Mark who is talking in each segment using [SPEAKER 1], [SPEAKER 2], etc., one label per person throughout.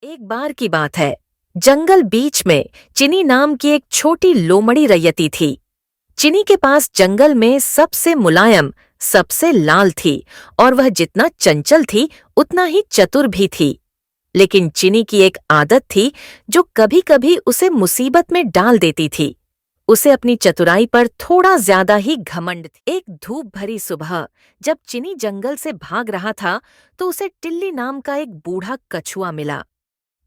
[SPEAKER 1] एक बार की बात है। जंगल बीच में चिनी नाम की एक छोटी लोमड़ी रैयती थी। चिनी के पास जंगल में सबसे मुलायम, सबसे लाल थी और वह जितना चंचल थी उतना ही चतुर भी थी। लेकिन चिनी की एक आदत थी जो कभी-कभी उसे मुसीबत में डाल देती थी। उसे अपनी चतुराई पर थोड़ा ज्यादा ही घमंड थी। एक धूप भरी सुबह जब चिनी जंगल से भाग रहा था तो उसे टिल्ली नाम का एक बूढ़ा कछुआ मिला।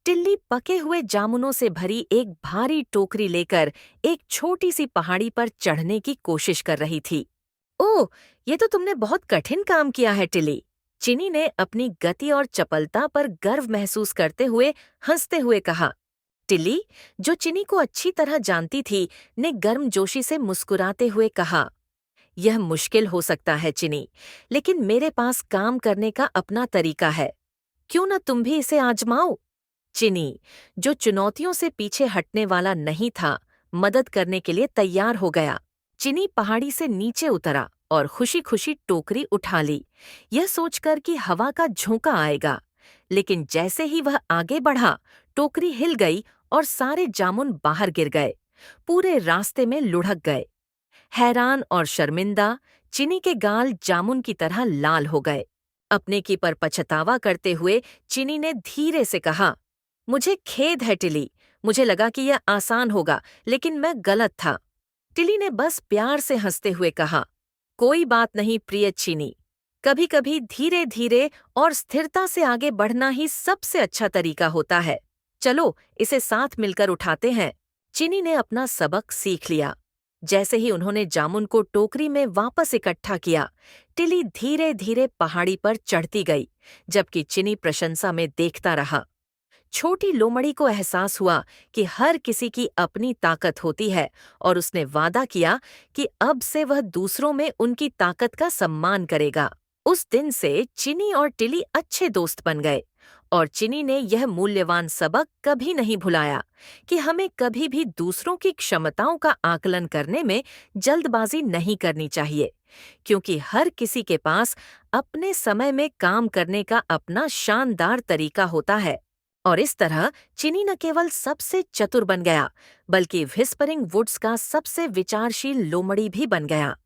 [SPEAKER 1] टिल्ली पके हुए जामुनों से भरी एक भारी टोकरी लेकर एक छोटी सी पहाड़ी पर चढ़ने की कोशिश कर रही थी। ओह, ये तो तुमने बहुत कठिन काम किया है टिल्ली। चिनी ने अपनी गति और चपलता पर गर्व महसूस करते हुए हंसते हुए कहा। टिल्ली, जो चिनी को अच्छी तरह जानती थी, ने गर्मजोशी से मुस्कुराते हुए कहा, यह मुश्किल हो सकता है चिनी, लेकिन मेरे पास काम करने का अपना तरीका है। क्यों न तुम भी इसे आजमाओ? चिनी, जो चुनौतियों से पीछे हटने वाला नहीं था, मदद करने के लिए तैयार हो गया। चिनी पहाड़ी से नीचे उतरा और खुशी-खुशी टोकरी उठा ली, यह सोचकर कि हवा का झोंका आएगा। लेकिन जैसे ही वह आगे बढ़ा, टोकरी हिल गई और सारे जामुन बाहर गिर गए, पूरे रास्ते में लुढ़क गए। हैरान और शर्मिंदा, चिनी के गाल जामुन की तरह लाल हो गए। अपने की पर पछतावा करते हुए चिनी ने धीरे से कहा, मुझे खेद है टिली, मुझे लगा कि यह आसान होगा, लेकिन मैं गलत था। टिली ने बस प्यार से हंसते हुए कहा, कोई बात नहीं प्रिय चीनी, कभी कभी धीरे धीरे और स्थिरता से आगे बढ़ना ही सबसे अच्छा तरीका होता है। चलो इसे साथ मिलकर उठाते हैं। चिनी ने अपना सबक सीख लिया। जैसे ही उन्होंने जामुन को टोकरी में वापस इकट्ठा किया, टिली धीरे धीरे पहाड़ी पर चढ़ती गई, जबकि चिनी प्रशंसा में देखता रहा। छोटी लोमड़ी को एहसास हुआ कि हर किसी की अपनी ताकत होती है और उसने वादा किया कि अब से वह दूसरों में उनकी ताकत का सम्मान करेगा। उस दिन से चिनी और टिली अच्छे दोस्त बन गए और चिनी ने यह मूल्यवान सबक कभी नहीं भुलाया कि हमें कभी भी दूसरों की क्षमताओं का आकलन करने में जल्दबाजी नहीं करनी चाहिए, क्योंकि हर किसी के पास अपने समय में काम करने का अपना शानदार तरीका होता है। और इस तरह चिनी न केवल सबसे चतुर बन गया, बल्कि व्हिस्परिंग वुड्स का सबसे विचारशील लोमड़ी भी बन गया।